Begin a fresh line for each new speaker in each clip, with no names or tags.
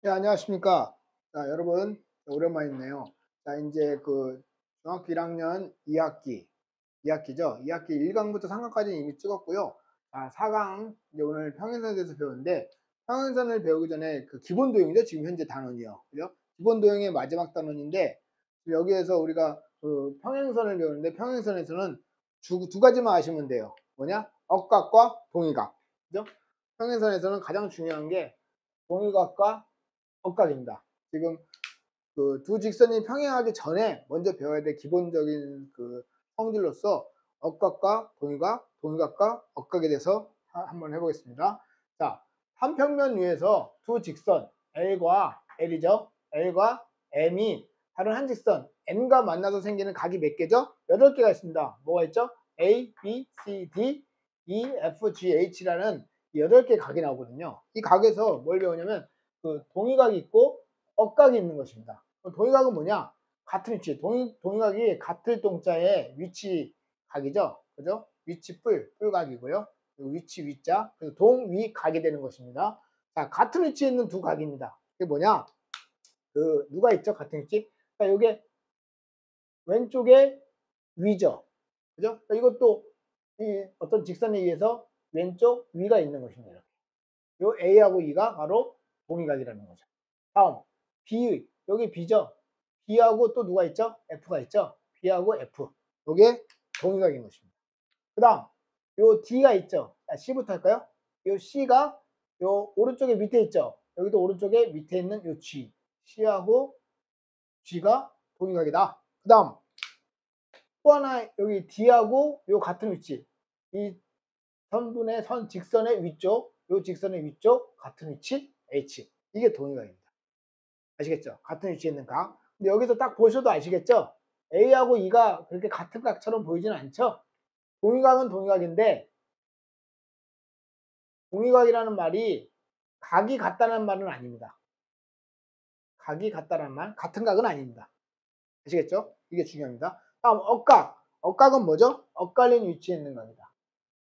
네, 안녕하십니까. 자, 여러분, 오랜만이네요. 자, 이제 중학교 1학년 2학기죠. 2학기 1강부터 3강까지는 이미 찍었고요. 자, 4강, 이제 오늘 평행선에 대해서 배우는데, 평행선을 배우기 전에 기본 도형이죠. 지금 현재 단원이요. 그죠? 기본 도형의 마지막 단원인데, 여기에서 우리가 평행선을 배우는데, 평행선에서는 두 가지만 아시면 돼요. 뭐냐? 억각과 동의각. 그죠? 평행선에서는 가장 중요한 게 동의각과 억각입니다. 지금 두 직선이 평행하기 전에 먼저 배워야 될 기본적인 성질로서 억각과 동의각, 동의각과 억각에 대해서 한번 해보겠습니다. 자, 한 평면 위에서 두 직선 L과 L이죠. L과 M이 다른 한 직선 N과 만나서 생기는 각이 몇 개죠? 8개가 있습니다. 뭐가 있죠? A, B, C, D, E, F, G, H라는 8개 각이 나오거든요. 이 각에서 뭘 배우냐면 동의각이 있고 억각이 있는 것입니다. 동의각은 뭐냐? 같은 위치. 동의각이 같을 동자의 위치 각이죠. 그죠? 위치 뿔각이고요. 위치 위자. 그래서 동위각이 되는 것입니다. 자, 같은 위치에 있는 두 각입니다. 이게 뭐냐? 누가 있죠? 같은 위치? 그러니까 이게 왼쪽에 위죠. 그죠? 그러니까 이것도 이 어떤 직선에 의해서 왼쪽 위가 있는 것입니다. 요 A하고 E가 바로 동의각이라는 거죠. 다음 B, 여기 B죠. B하고 또 누가 있죠? F가 있죠. B하고 F, 요게 동의각인 것입니다. 그 다음 요 D가 있죠. 자, C부터 할까요? 요 C가 요 오른쪽에 밑에 있죠. 여기도 오른쪽에 밑에 있는 요 G, C하고 G가 동의각이다. 그 다음 또 하나 여기 D하고 요 같은 위치, 이 선분의 선 직선의 위쪽, 요 직선의 위쪽 같은 위치 H, 이게 동의각입니다. 아시겠죠? 같은 위치에 있는 각. 근데 여기서 딱 보셔도 아시겠죠? A하고 E가 그렇게 같은 각처럼 보이지는 않죠? 동의각은 동의각인데, 동의각이라는 말이 각이 같다는 말은 아닙니다. 각이 같다는 말, 같은 각은 아닙니다. 아시겠죠? 이게 중요합니다. 다음 억각. 억각은 뭐죠? 엇갈린 위치에 있는 각이다.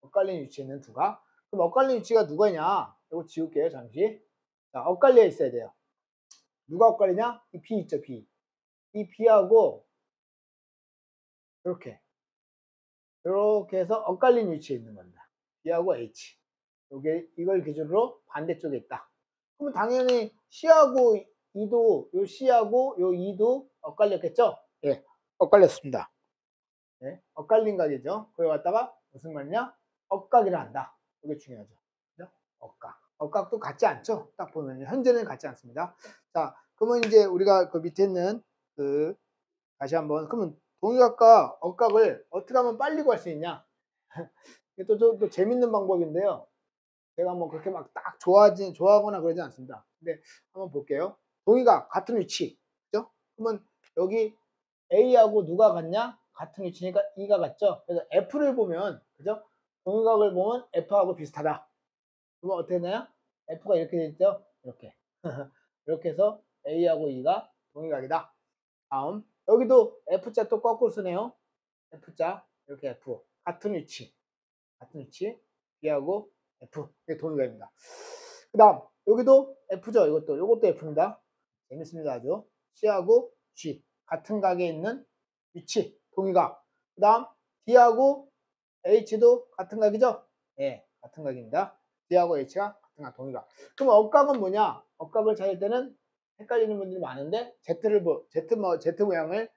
엇갈린 위치에 있는 두 각. 그럼 엇갈린 위치가 누구냐? 이거 지울게요, 잠시. 자, 엇갈려 있어야 돼요. 누가 엇갈리냐? 이 B 있죠, B. 이 B하고 이렇게 해서 엇갈린 위치에 있는 겁니다. B하고 H. 요게 이걸 기준으로 반대쪽에 있다. 그러면 당연히 C하고 E도, 요 C하고 요 E도 엇갈렸겠죠? 예, 엇갈렸습니다. 예, 엇갈린 각이죠. 그걸 갖다가 무슨 말이냐? 억각이라 한다. 이게 중요하죠. 그죠? 억각. 억각도 같지 않죠? 딱 보면 현재는 같지 않습니다. 자, 그러면 이제 우리가 그 밑에 있는 다시 한번, 그러면 동의각과 억각을 어떻게 하면 빨리 구할 수 있냐? 이게 또 재밌는 방법인데요. 제가 뭐 그렇게 막 딱 좋아하거나 그러지 않습니다. 근데 한번 볼게요. 동의각 같은 위치, 그죠? 그러면 여기 A하고 누가 같냐? 같은 위치니까 E가 같죠? 그래서 F를 보면, 그죠? 동의각을 보면 F하고 비슷하다. 그러면 어떻게 되냐? F가 이렇게 되죠? 이렇게. 이렇게 해서 A하고 E가 동의각이다. 다음, 여기도 F자 또 거꾸로 쓰네요. F자, 이렇게 F. 같은 위치. B하고 F. 이게 동의각입니다. 그 다음, 여기도 F죠. 요것도 F입니다. 재밌습니다. 아주. C하고 G. 같은 각에 있는 위치. 동의각. 그 다음, D하고 H도 같은 각이죠? 예, 같은 각입니다. D하고 H가 같은 각, 동의각. 그럼 억각은 뭐냐? 억각을 찾을 때는 헷갈리는 분들이 많은데, Z 모양을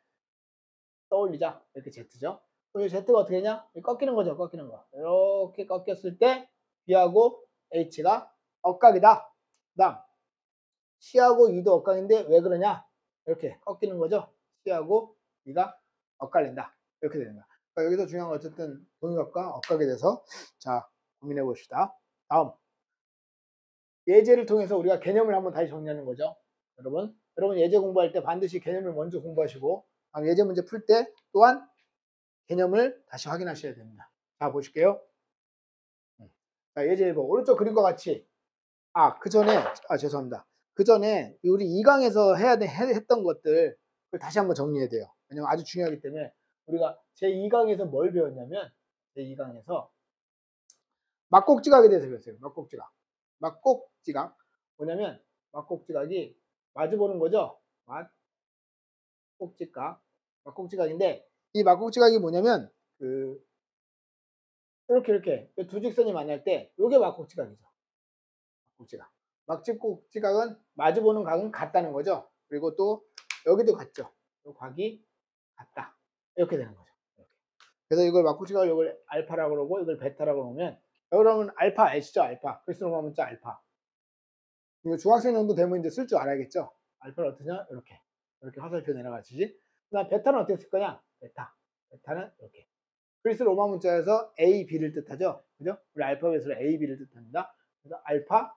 떠올리자. 이렇게 Z죠. 그럼 이 Z가 어떻게 되냐? 꺾이는 거죠. 꺾이는 거. 이렇게 꺾였을 때 B하고 H가 억각이다. 그 다음 C하고 E도 억각인데 왜 그러냐? 이렇게 꺾이는 거죠. C하고 E가 엇갈린다. 이렇게 됩니다. 그러니까 여기서 중요한 건 어쨌든 동의각과 억각에 대해서 자 고민해 봅시다. 다음 예제를 통해서 우리가 개념을 한번 다시 정리하는 거죠. 여러분 예제 공부할 때 반드시 개념을 먼저 공부하시고 예제 문제 풀 때 또한 개념을 다시 확인하셔야 됩니다. 자, 보실게요. 자, 예제 1번. 오른쪽 그림과 같이. 죄송합니다. 그 전에 우리 2강에서 했던 것들, 을 다시 한번 정리해야 돼요. 왜냐면 아주 중요하기 때문에 우리가 제2강에서 뭘 배웠냐면, 제2강에서 막꼭지각에 대해서 배웠어요. 막꼭지각. 뭐냐면, 막꼭지각이 마주보는 거죠. 막꼭지각. 막꼭지각인데 이 막꼭지각이 뭐냐면 이렇게 두 직선이 만날 때 요게 막꼭지각이죠. 막꼭지각. 막꼭지각은 마주보는 각은 같다는 거죠. 그리고 또 여기도 같죠. 요 각이 같다. 이렇게 되는 거죠. 이렇게. 그래서 이걸 막꼭지각을 이걸 알파라고 그러고 이걸 베타라고 그러면 여러분 알파 아시죠? 알파. 글쓰는 거 문자 알파. 이거 중학생 정도 되면 이제 쓸 줄 알아야겠죠? 알파를 어떠냐? 이렇게 화살표 내려가지지. 그 다음 베타는 어떻게 쓸 거냐? 베타. 베타는 이렇게. 그리스 로마 문자에서 A, B를 뜻하죠? 그죠? 우리 알파벳으로 A, B를 뜻합니다. 그래서 알파,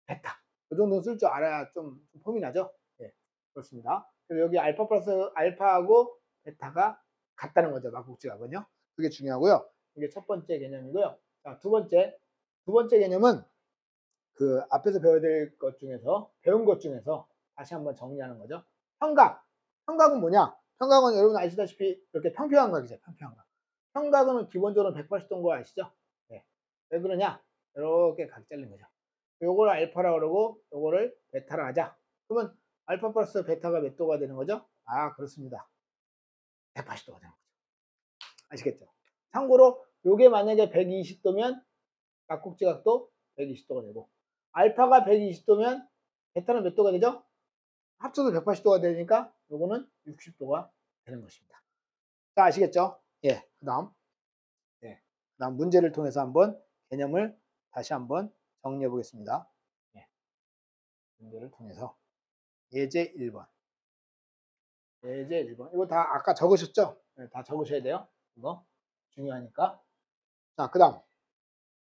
베타. 그 정도 쓸 줄 알아야 좀 폼이 나죠? 예. 그렇습니다. 그래서 여기 알파 플러스 알파하고 베타가 같다는 거죠. 막국지각은요. 그게 중요하고요. 이게 첫 번째 개념이고요. 자, 두 번째 개념은 앞에서 배워야 될 것 중에서, 배운 것 중에서 다시 한번 정리하는 거죠. 평각. 평각은 뭐냐? 평각은 여러분 아시다시피 이렇게 평평한 각이죠. 평평한 각. 평각은 기본적으로 180도인 거 아시죠? 네. 왜 그러냐? 이렇게 각 잘린 거죠. 요걸 알파라고 그러고 요거를 베타라 하자. 그러면 알파 플러스 베타가 몇 도가 되는 거죠? 아, 그렇습니다. 180도가 되는 거죠. 아시겠죠? 참고로 요게 만약에 120도면 막국지각도 120도가 되고 알파가 120도면 베타는 몇 도가 되죠? 합쳐서 180도가 되니까 요거는 60도가 되는 것입니다. 자, 아시겠죠? 예. 그다음 문제를 통해서 한번 개념을 다시 한번 정리해 보겠습니다. 예. 문제를 통해서 예제 1번. 예제 1번. 이거 다 아까 적으셨죠? 네, 다 적으셔야 돼요. 이거 중요하니까. 자, 그다음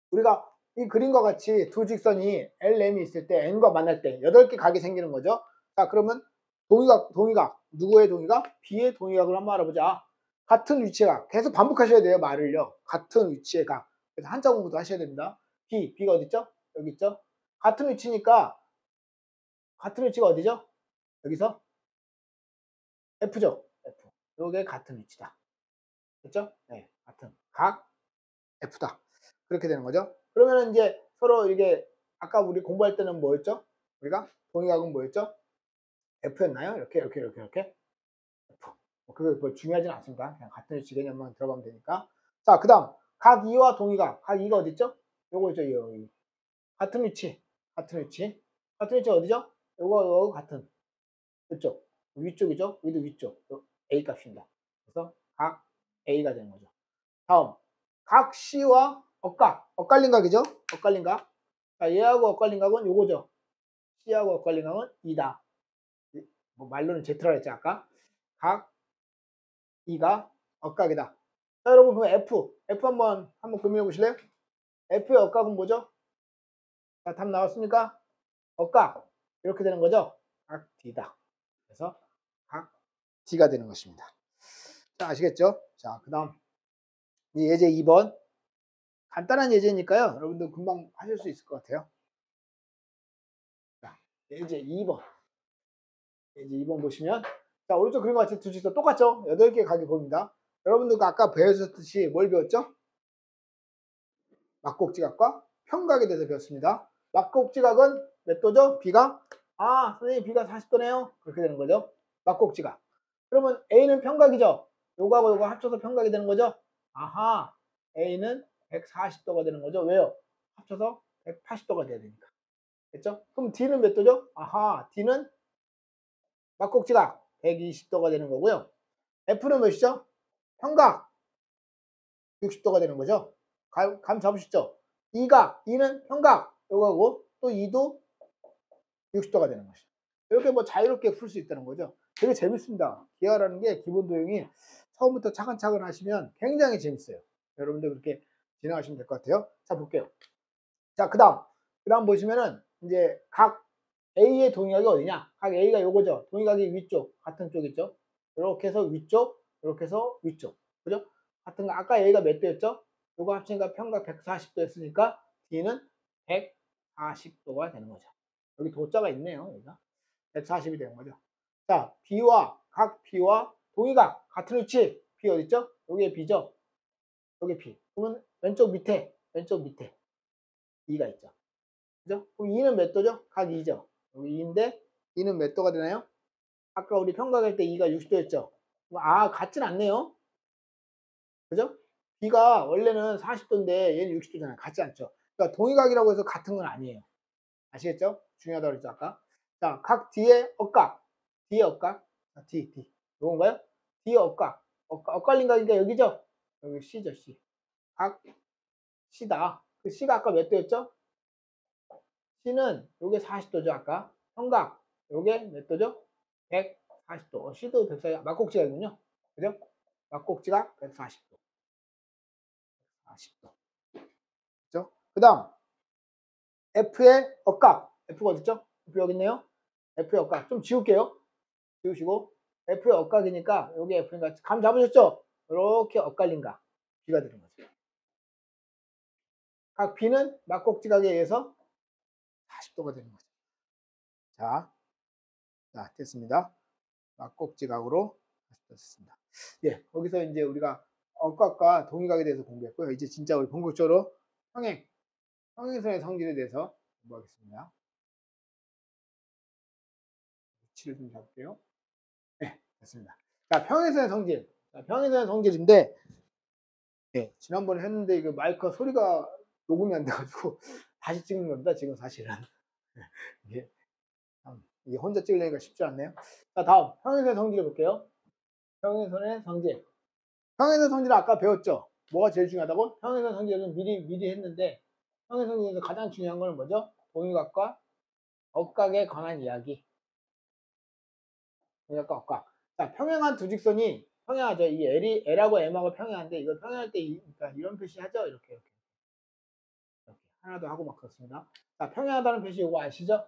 우리가 이 그림과 같이 두 직선이 LM이 있을 때 N과 만날 때 8개 각이 생기는 거죠. 자, 그러면 동의각. 누구의 동의각? B의 동의각을 한번 알아보자. 같은 위치의 각. 계속 반복하셔야 돼요, 말을요. 같은 위치의 각. 그래서 한자 공부도 하셔야 됩니다. B가 어디 있죠? 여기 있죠? 같은 위치니까 같은 위치가 어디죠? 여기서 F죠. F. 요게 같은 위치다. 됐죠? 네, 같은 각 F다. 그렇게 되는 거죠. 그러면 이제 서로 이게 아까 우리 공부할 때는 뭐였죠? 우리가 동의각은 뭐였죠? F였나요? 이렇게. F. 그게 뭐 중요하진 않습니다. 그냥 같은 위치 개념만 들어가면 되니까. 자, 그 다음 각 2와 동의각. 각 2가 어디 있죠? 요거죠. 여기. 같은 위치 어디죠? 요거 같은 이쪽 위쪽이죠. 여기도 위쪽. A 값입니다. 그래서 각 A가 되는 거죠. 다음 각 C와 엇갈린 각이죠. 엇갈린 각. 자, 얘하고 엇갈린 각은 요거죠. C하고 엇갈린 각은 2다. 뭐 말로는 Z라고 했지 아까. 각 2가 엇각이다. 자, 여러분 그럼 F 한번 고민해 보실래요? F의 엇각은 뭐죠? 자, 답 나왔습니까? 엇각 이렇게 되는 거죠. 각 D다. 그래서 각 D가 되는 것입니다. 자, 아시겠죠? 자, 그 다음 예제 2번. 간단한 예제니까요. 여러분들 금방 하실 수 있을 것 같아요. 자, 예제 2번. 예제 2번 보시면, 자, 오른쪽 그림과 같이 두 직선 똑같죠? 8개 각이 보입니다. 여러분들 아까 배우셨듯이 뭘 배웠죠? 막곡지각과 평각에 대해서 배웠습니다. 막곡지각은 몇 도죠? B가? 아, 선생님 B가 40도네요. 그렇게 되는 거죠. 막곡지각. 그러면 A는 평각이죠? 요거하고 요거 합쳐서 평각이 되는 거죠? 아하, A는 140도가 되는 거죠. 왜요? 합쳐서 180도가 돼야 되니까. 됐죠? 그럼 D는 몇 도죠? 아하, D는 막곡지각 120도가 되는 거고요. F는 몇이죠? 평각 60도가 되는 거죠. 감 잡으셨죠? E는 평각 요거하고 또 E도 60도가 되는 것이죠. 이렇게 뭐 자유롭게 풀 수 있다는 거죠. 되게 재밌습니다. 기하라는 게 기본 도형이 처음부터 차근차근 하시면 굉장히 재밌어요. 여러분들 그렇게 진행하시면 될 것 같아요. 자, 볼게요. 자, 그 다음 보시면은 이제 각 A의 동의각이 어디냐? 각 A가 요거죠. 동의각이 위쪽, 같은 쪽이죠. 이렇게 해서 위쪽, 이렇게 해서 위쪽. 그죠? 같은 거, 아까 A가 몇 도였죠? 요거 합치니까 평각 140도였으니까 D는 140도가 되는 거죠. 여기 도자가 있네요. 여기가 140이 되는 거죠. 자, 각 B와 동의각 같은 위치. B 어디 있죠? 여기에 B죠. 여기 B. 그러면 왼쪽 밑에 E가 있죠. 그죠? 그럼 2는 몇 도죠? 각 2죠. 여기 2인데 2는 몇 도가 되나요? 아까 우리 평각할 때 2가 60도였죠? 아, 같진 않네요. 그죠? B가 원래는 40도인데 얘는 60도잖아요. 같지 않죠? 그러니까 동의각이라고 해서 같은 건 아니에요. 아시겠죠? 중요하다고 그랬죠, 아까. 자, 각 D의 억각. D의 억각. 자, D. 요건가요? D의 억각. 엇갈린 각이니까 여기죠? 여기 C죠, C. 각 C다. 그 C가 아까 몇 도였죠? C는 요게 40도죠, 아까. 평각. 요게 몇 도죠? 140도. C도 140, 막곡지각이군요. 그죠? 막곡지각 140도. 40도. 그죠? 그 다음, F의 억각. F가 어딨죠? F 여기 있네요. F의 억각. 좀 지울게요. 지우시고. F의 억각이니까, 여기 F니까, 감 잡으셨죠? 이렇게 엇갈린 각. B가 되는 거죠. 각 B는 막곡지각에 의해서 40도가 되는 거죠. 자, 됐습니다. 막곡지각으로 됐습니다. 예, 거기서 이제 우리가 억각과 동의각에 대해서 공부했고요. 이제 진짜 우리 본격적으로 평행선의 성질에 대해서 공부하겠습니다. 위치를 좀 잡을게요. 네, 됐습니다. 자, 평행선의 성질. 자, 평행선의 성질인데, 네, 지난번에 했는데 이거 마이크가 소리가 녹음이 안 돼가지고 다시 찍는 겁니다. 지금 사실은. 이게 혼자 찍으려니까 쉽지 않네요. 자, 다음 평행선의 성질 볼게요. 평행선의 성질. 평행선 성질은 아까 배웠죠? 뭐가 제일 중요하다고? 평행선 성질은 미리 했는데, 평행선 성질에서 가장 중요한 건 뭐죠? 동의각과 억각에 관한 이야기. 동의각과 억각. 자, 평행한 두 직선이 평행하죠. 이 L하고 M하고 평행한데, 이걸 평행할 때 그러니까 이런 표시 하죠? 이렇게. 하나도 하고 막 그렇습니다. 자, 평행하다는 표시 이거 아시죠?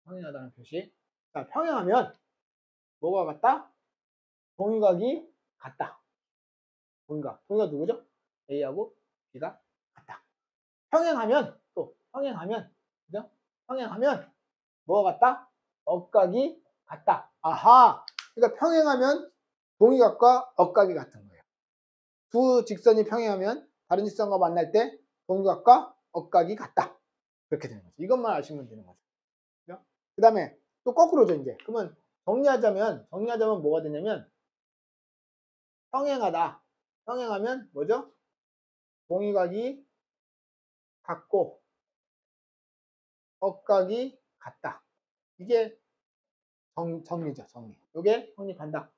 평행하다는 표시. 자, 평행하면 뭐가 같다? 동의각이 같다. 동의각 누구죠? A하고 B가 같다. 평행하면 그죠? 평행하면 뭐가 같다? 억각이 같다. 아하. 그러니까 평행하면 동의각과 억각이 같은 거예요. 두 직선이 평행하면 다른 직선과 만날 때 동의각과 억각이 같다. 그렇게 되는 거죠. 이것만 아시면 되는 거죠. 그죠? 그 다음에 또 거꾸로죠, 이제. 그러면 정리하자면 뭐가 되냐면 평행하다. 평행하면 뭐죠? 동의각이 같고 억각이 같다. 이게 정리죠, 정리. 이게 성립한다.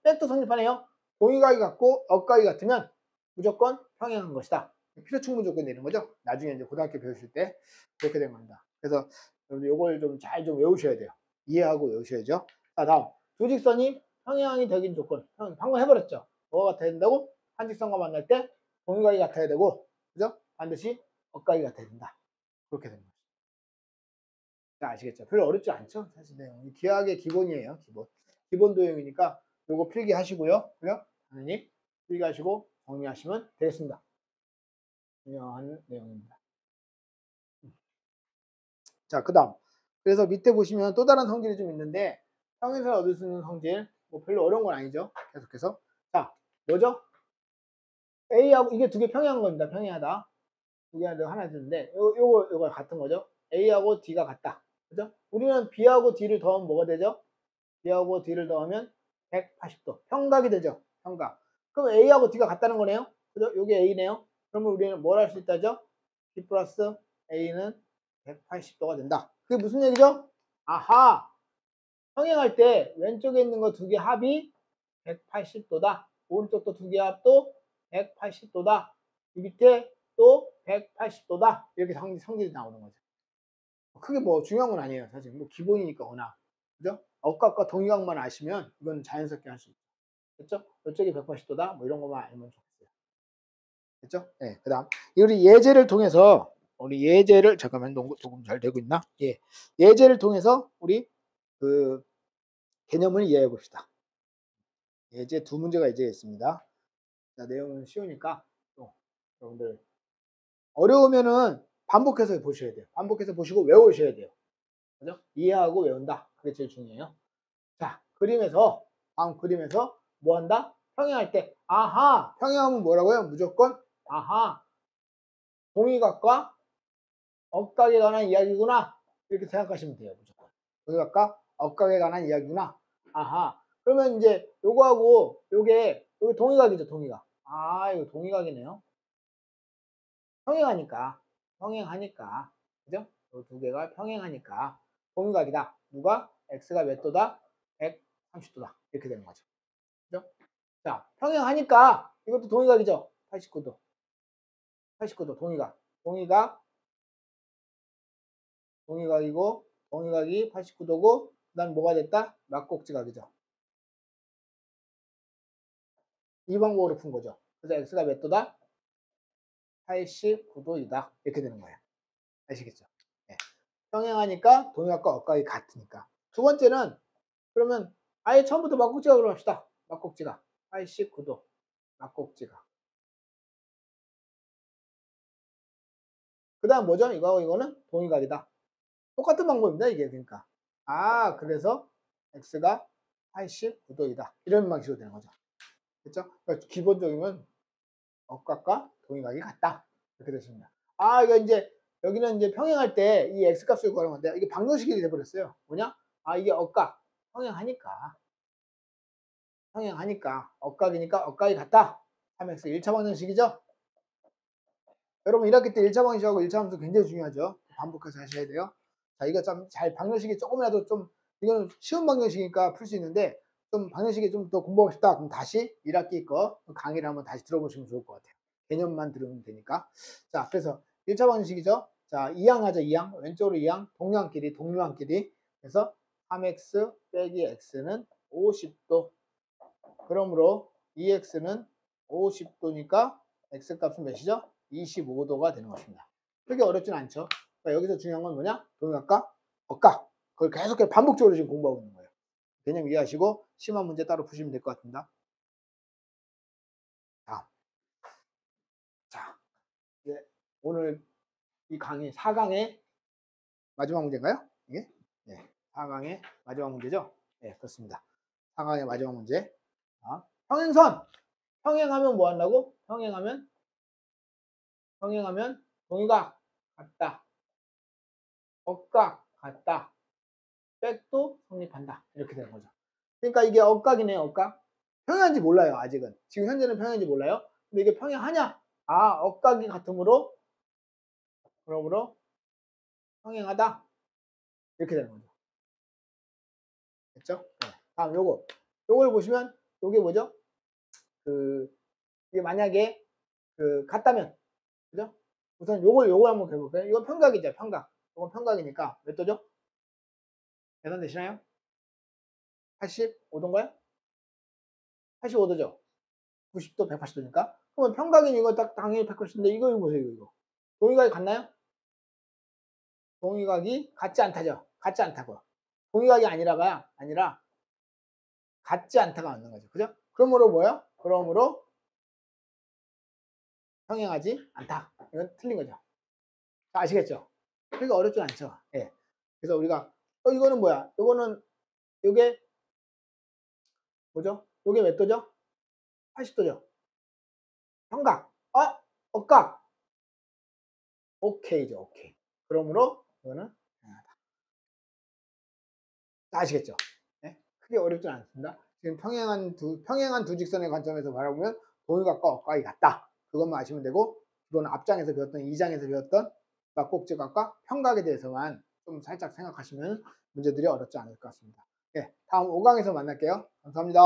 백도 성립하네요. 동의각이 같고 억각이 같으면 무조건 평행한 것이다. 필요충분 조건이 되는 거죠. 나중에 이제 고등학교 배우실 때 그렇게 된 겁니다. 그래서 여러분들 이걸 좀 잘 좀 외우셔야 돼요. 이해하고 외우셔야죠. 자, 다음 두 직선이 평행이 되긴 조건. 방금 해버렸죠. 뭐가 같아야 된다고? 한 직선과 만날 때 동의각이 같아야 되고, 그죠? 반드시 억각이 같아야 된다. 그렇게 됩니다. 아시겠죠? 별로 어렵지 않죠? 사실 내용이 기하학의 기본이에요. 기본 도형이니까 요거 필기 하시고요. 그죠? 당연히 필기 하시고 정리하시면 되겠습니다. 중요한 내용입니다. 자, 그 다음. 그래서 밑에 보시면 또 다른 성질이 좀 있는데 평행선을 얻을 수 있는 성질 뭐 별로 어려운 건 아니죠. 계속해서. 자, 뭐죠? A하고 이게 두 개 평행한 겁니다. 평행하다. 두 개 하나 있는데 요거 같은 거죠. A하고 D가 같다. 그죠? 우리는 B하고 D를 더하면 뭐가 되죠? B하고 D를 더하면 180도. 평각이 되죠. 평각. 그럼 A하고 D가 같다는 거네요. 그죠? 요게 A네요. 그러면 우리는 뭘 할 수 있다죠? B 플러스 A는 180도가 된다. 그게 무슨 얘기죠? 아하! 평행할 때 왼쪽에 있는 거 두 개 합이 180도다. 오른쪽도 두 개 합도 180도다. 이 밑에 또 180도다. 이렇게 성질이 나오는 거죠. 크게 뭐 중요한 건 아니에요. 사실 뭐 기본이니까 워낙. 그죠? 억각과 동의각만 아시면 이건 자연스럽게 할 수 있죠. 그렇죠? 이쪽이 180도다. 뭐 이런 것만 알면 좋겠어요. 그렇죠? 네. 그다음 우리 예제를 통해서 잠깐만 녹음 잘 되고 있나? 예. 예제를 통해서 우리 그 개념을 이해해 봅시다. 예제 두 문제가 이제 있습니다. 자, 내용은 쉬우니까 또 여러분들 어려우면은 반복해서 보셔야 돼요. 반복해서 보시고 외우셔야 돼요. 그죠? 이해하고 외운다. 그게 제일 중요해요. 자, 다음 그림에서 뭐 한다? 평행할 때, 아하! 평행하면 뭐라고요? 무조건, 아하! 동의각과 억각에 관한 이야기구나. 이렇게 생각하시면 돼요, 무조건. 동의각과 억각에 관한 이야기구나. 아하. 그러면 이제 요거하고 요게 동의각이죠, 동의각. 아, 이거 동의각이네요. 평행하니까. 평행하니까. 그죠? 요 두 개가 평행하니까 동의각이다. 누가? x가 몇 도다? 130도다. 이렇게 되는 거죠. 그죠? 자, 평행하니까 이것도 동의각이죠. 89도. 89도 동의각. 동의각이고 동의각이 89도고 그다음 뭐가 됐다? 막곡지각이죠. 이 방법으로 푼 거죠. 그래서 x가 몇 도다? 89도이다. 이렇게 되는 거예요. 아시겠죠? 네. 평행하니까 동의각과 억각이 같으니까. 두 번째는 그러면 아예 처음부터 막곡지각으로 합시다. 막곡지각. 89도. 막곡지각. 그 다음 뭐죠? 이거하고 이거는 동의각이다. 똑같은 방법입니다. 이게 그러니까. 아, 그래서 x가 89도이다. 이런 방식으로 되는 거죠. 그렇죠? 그러니까 기본적인 건 억각과 동의각이 같다. 이렇게 되십니다. 아, 이거 이제 여기는 이제 평행할 때 이 x 값을 구하는 건데 이게 방정식이 돼버렸어요. 뭐냐? 아, 이게 억각. 평행하니까 억각이니까 억각이 같다. 3x 1차 방정식이죠. 여러분 1학기 때 1차 방정식하고 1차 함수 굉장히 중요하죠. 반복해서 하셔야 돼요. 자, 이거 좀 잘 방정식이 조금이라도 좀 이거는 쉬운 방정식이니까 풀 수 있는데 좀 방정식이 좀 더 공부하고 싶다. 그럼 다시 1학기 거 강의를 한번 다시 들어보시면 좋을 것 같아요. 개념만 들으면 되니까. 자, 그래서 1차 방정식이죠. 자, 이항하죠, 이항. 왼쪽으로 이항, 동류항끼리. 그래서 3x 빼기 x는 50도. 그러므로 2x는 50도니까 x 값은 몇이죠? 25도가 되는 것입니다. 그렇게 어렵진 않죠. 그러니까 여기서 중요한 건 뭐냐? 동의각과 억각. 그걸 계속 반복적으로 지금 공부하고 있는 거예요. 개념 이해하시고 심한 문제 따로 푸시면 될 것 같습니다. 자, 이제 오늘 이 강의 4강의 마지막 문제인가요? 이게? 네, 4강의 마지막 문제죠? 네, 그렇습니다. 4강의 마지막 문제. 자, 평행선. 평행하면 뭐 한다고? 평행하면 동의각 같다. 억각 같다. 백도 성립한다. 이렇게 되는 거죠. 그러니까 이게 억각이네요, 억각. 평행한지 몰라요, 아직은. 지금 현재는 평행한지 몰라요. 근데 이게 평행하냐? 아, 억각이 같으므로, 그러므로 평행하다. 이렇게 되는 거죠. 됐죠? 네. 다음 요걸 보시면, 요게 뭐죠? 이게 만약에, 같다면, 그죠? 우선 요걸 한번 해볼까요? 이건 평각이죠, 평각. 이건 평각이니까 몇 도죠? 계산되시나요? 85도인가요? 85도죠? 90도, 180도니까. 그러면 평각인 이거 딱 당연히 180도인데 이거 보세요, 이거. 동의각이 같나요? 동의각이 같지 않다죠. 같지 않다고. 동의각이 아니라 같지 않다가 맞는 거죠. 그죠? 그러므로 뭐야? 그러므로 평행하지 않다. 이건 틀린 거죠. 아시겠죠? 그러니까 어렵지 않죠. 예. 그래서 우리가 이거는 뭐야? 요게 뭐죠? 요게 몇 도죠? 80도죠. 평각. 억각. 오케이죠. 오케이. 그러므로 이거는 아시겠죠? 네? 크게 어렵지 않습니다. 지금 평행한 두 직선의 관점에서 바라보면 동의각과 억각이 같다. 그것만 아시면 되고, 이건 앞장에서 배웠던 2장에서 배웠던 막곡지각과 평각에 대해서만 좀 살짝 생각하시면 문제들이 어렵지 않을 것 같습니다. 네, 다음 5강에서 만날게요. 감사합니다.